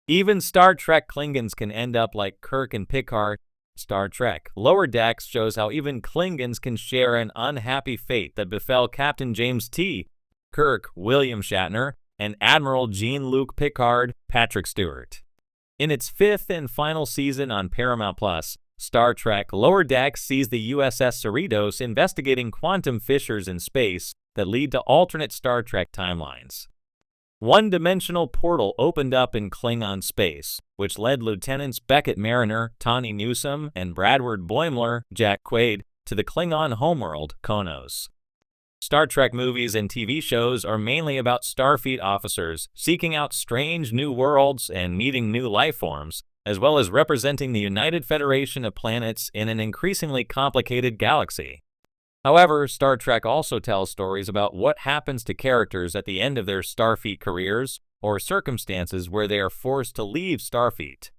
Even Star Trek Klingons can end up like Kirk and Picard. Star Trek Lower Decks shows how even Klingons can share an unhappy fate that befell Captain James T. Kirk, William Shatner, and Admiral Jean-Luc Picard, Patrick Stewart. In its fifth and final season on Paramount+, Star Trek Lower Decks sees the USS Cerritos investigating quantum fissures in space that lead to alternate Star Trek timelines. One-dimensional portal opened up in Klingon space, which led Lieutenants Beckett Mariner, Tawny Newsome, and Bradward Boimler, Jack Quaid, to the Klingon homeworld, Konos. Star Trek movies and TV shows are mainly about Starfleet officers seeking out strange new worlds and meeting new life forms, as well as representing the United Federation of Planets in an increasingly complicated galaxy. However, Star Trek also tells stories about what happens to characters at the end of their Starfleet careers or circumstances where they are forced to leave Starfleet.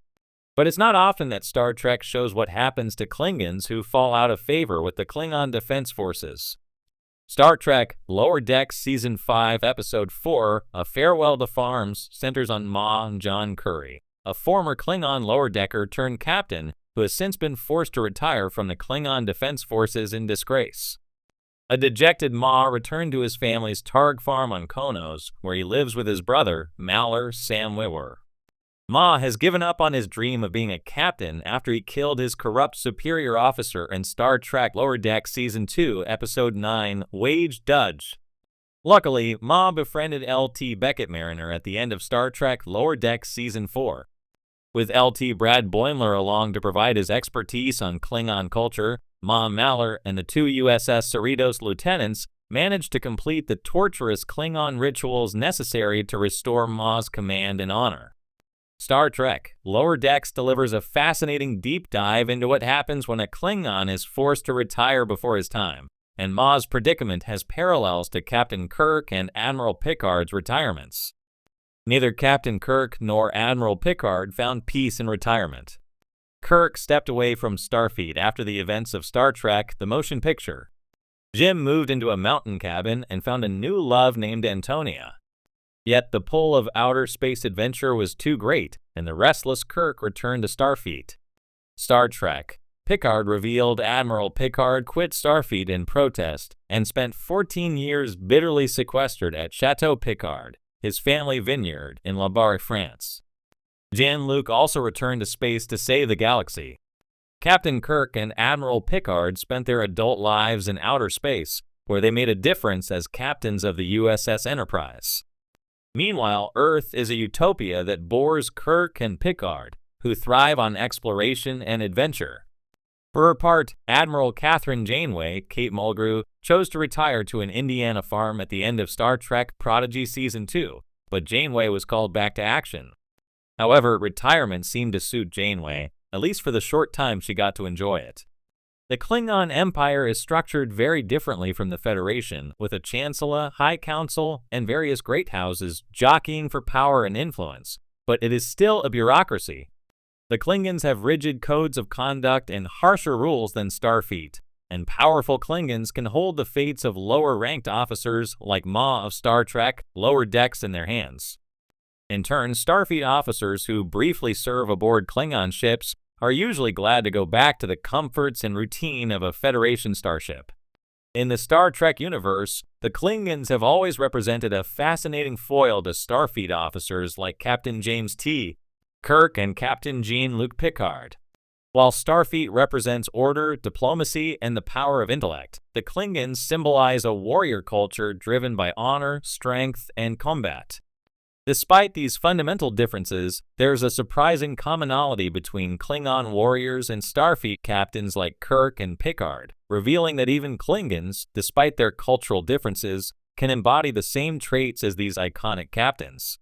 But it's not often that Star Trek shows what happens to Klingons who fall out of favor with the Klingon Defense Forces. Star Trek Lower Decks Season 5, Episode 4, A Farewell to Farms, centers on Ma John Curry, a former Klingon lower decker turned captain who has since been forced to retire from the Klingon Defense Forces in disgrace. A dejected Ma returned to his family's Targ farm on Konos, where he lives with his brother, Maller Sam Witwer. Ma has given up on his dream of being a captain after he killed his corrupt superior officer in Star Trek Lower Decks Season 2, Episode 9, Wage Dudge. Luckily, Ma befriended L.T. Beckett Mariner at the end of Star Trek Lower Decks Season 4. With L.T. Brad Boimler along to provide his expertise on Klingon culture, Ma Maller and the two USS Cerritos lieutenants managed to complete the torturous Klingon rituals necessary to restore Ma's command and honor. Star Trek Lower Decks delivers a fascinating deep dive into what happens when a Klingon is forced to retire before his time, and Ma's predicament has parallels to Captain Kirk and Admiral Picard's retirements. Neither Captain Kirk nor Admiral Picard found peace in retirement. Kirk stepped away from Starfleet after the events of Star Trek, the motion picture. Jim moved into a mountain cabin and found a new love named Antonia. Yet the pull of outer space adventure was too great, and the restless Kirk returned to Starfleet. Star Trek Picard revealed Admiral Picard quit Starfleet in protest and spent 14 years bitterly sequestered at Chateau Picard, his family vineyard in La Barre, France. Jean-Luc also returned to space to save the galaxy. Captain Kirk and Admiral Picard spent their adult lives in outer space, where they made a difference as captains of the USS Enterprise. Meanwhile, Earth is a utopia that bores Kirk and Picard, who thrive on exploration and adventure. For her part, Admiral Catherine Janeway, Kate Mulgrew, chose to retire to an Indiana farm at the end of Star Trek Prodigy Season 2, but Janeway was called back to action. However, retirement seemed to suit Janeway, at least for the short time she got to enjoy it. The Klingon Empire is structured very differently from the Federation, with a Chancellor, High Council, and various great houses jockeying for power and influence, but it is still a bureaucracy. The Klingons have rigid codes of conduct and harsher rules than Starfleet, and powerful Klingons can hold the fates of lower-ranked officers like Ma of Star Trek Lower Decks in their hands. In turn, Starfleet officers who briefly serve aboard Klingon ships are usually glad to go back to the comforts and routine of a Federation starship. In the Star Trek universe, the Klingons have always represented a fascinating foil to Starfleet officers like Captain James T. Kirk and Captain Jean-Luc Picard. While Starfleet represents order, diplomacy, and the power of intellect, the Klingons symbolize a warrior culture driven by honor, strength, and combat. Despite these fundamental differences, there's a surprising commonality between Klingon warriors and Starfleet captains like Kirk and Picard, revealing that even Klingons, despite their cultural differences, can embody the same traits as these iconic captains.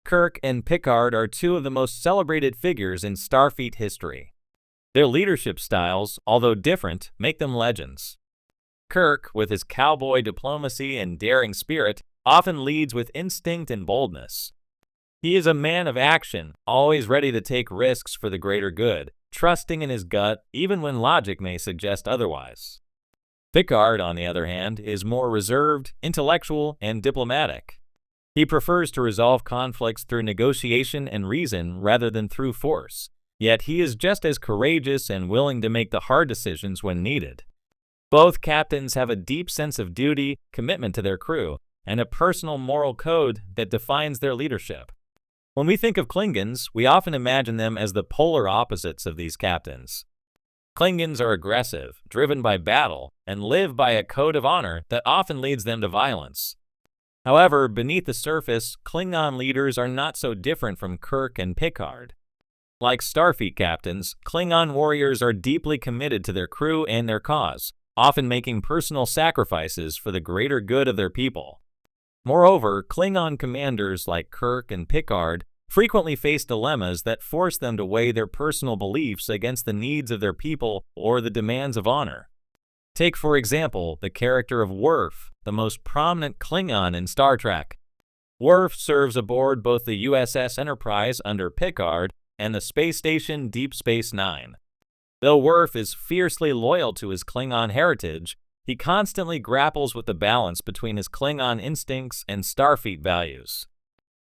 Kirk and Picard are two of the most celebrated figures in Starfleet history. Their leadership styles, although different, make them legends. Kirk, with his cowboy diplomacy and daring spirit, often leads with instinct and boldness. He is a man of action, always ready to take risks for the greater good, trusting in his gut even when logic may suggest otherwise. Picard, on the other hand, is more reserved, intellectual, and diplomatic. He prefers to resolve conflicts through negotiation and reason rather than through force, yet he is just as courageous and willing to make the hard decisions when needed. Both captains have a deep sense of duty, commitment to their crew, and a personal moral code that defines their leadership. When we think of Klingons, we often imagine them as the polar opposites of these captains. Klingons are aggressive, driven by battle, and live by a code of honor that often leads them to violence. However, beneath the surface, Klingon leaders are not so different from Kirk and Picard. Like Starfleet captains, Klingon warriors are deeply committed to their crew and their cause, often making personal sacrifices for the greater good of their people. Moreover, Klingon commanders like Kirk and Picard frequently face dilemmas that force them to weigh their personal beliefs against the needs of their people or the demands of honor. Take, for example, the character of Worf, the most prominent Klingon in Star Trek. Worf serves aboard both the USS Enterprise under Picard and the space station Deep Space Nine. Though Worf is fiercely loyal to his Klingon heritage, he constantly grapples with the balance between his Klingon instincts and Starfleet values.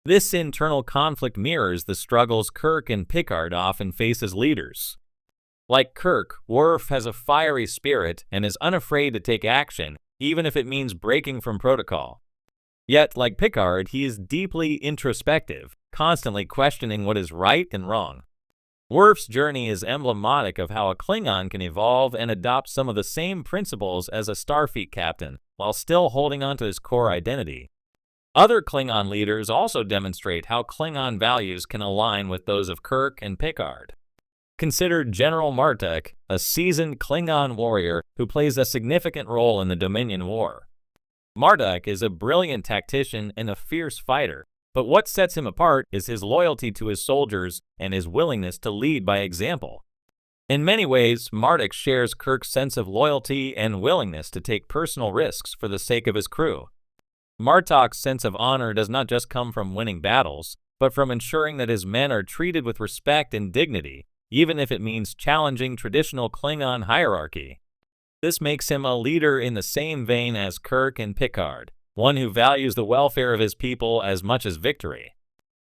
This internal conflict mirrors the struggles Kirk and Picard often face as leaders. Like Kirk, Worf has a fiery spirit and is unafraid to take action, even if it means breaking from protocol. Yet, like Picard, he is deeply introspective, constantly questioning what is right and wrong. Worf's journey is emblematic of how a Klingon can evolve and adopt some of the same principles as a Starfleet captain, while still holding on to his core identity. Other Klingon leaders also demonstrate how Klingon values can align with those of Kirk and Picard. Consider General Martek, a seasoned Klingon warrior who plays a significant role in the Dominion War. Martek is a brilliant tactician and a fierce fighter, but what sets him apart is his loyalty to his soldiers and his willingness to lead by example. In many ways, Martek shares Kirk's sense of loyalty and willingness to take personal risks for the sake of his crew. Martek's sense of honor does not just come from winning battles, but from ensuring that his men are treated with respect and dignity, even if it means challenging traditional Klingon hierarchy. This makes him a leader in the same vein as Kirk and Picard, one who values the welfare of his people as much as victory.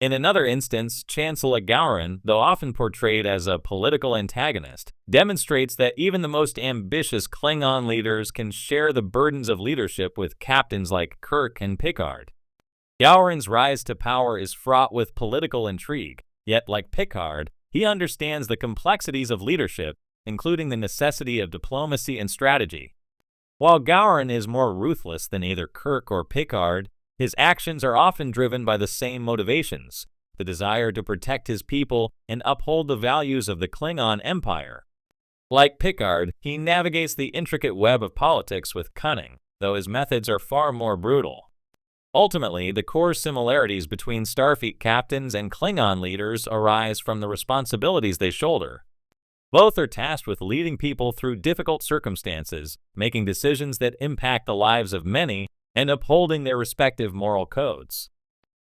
In another instance, Chancellor Gowron, though often portrayed as a political antagonist, demonstrates that even the most ambitious Klingon leaders can share the burdens of leadership with captains like Kirk and Picard. Gowron's rise to power is fraught with political intrigue, yet like Picard, he understands the complexities of leadership, including the necessity of diplomacy and strategy. While Gowron is more ruthless than either Kirk or Picard, his actions are often driven by the same motivations, the desire to protect his people and uphold the values of the Klingon Empire. Like Picard, he navigates the intricate web of politics with cunning, though his methods are far more brutal. Ultimately, the core similarities between Starfleet captains and Klingon leaders arise from the responsibilities they shoulder. Both are tasked with leading people through difficult circumstances, making decisions that impact the lives of many, and upholding their respective moral codes.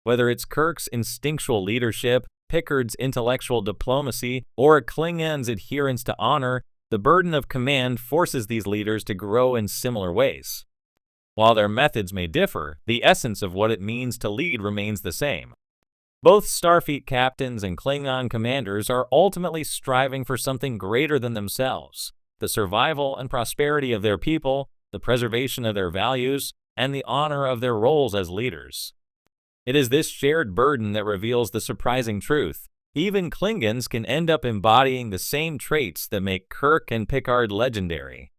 Whether it's Kirk's instinctual leadership, Picard's intellectual diplomacy, or a Klingon's adherence to honor, the burden of command forces these leaders to grow in similar ways. While their methods may differ, the essence of what it means to lead remains the same. Both Starfleet captains and Klingon commanders are ultimately striving for something greater than themselves: the survival and prosperity of their people, the preservation of their values, and the honor of their roles as leaders. It is this shared burden that reveals the surprising truth. Even Klingons can end up embodying the same traits that make Kirk and Picard legendary.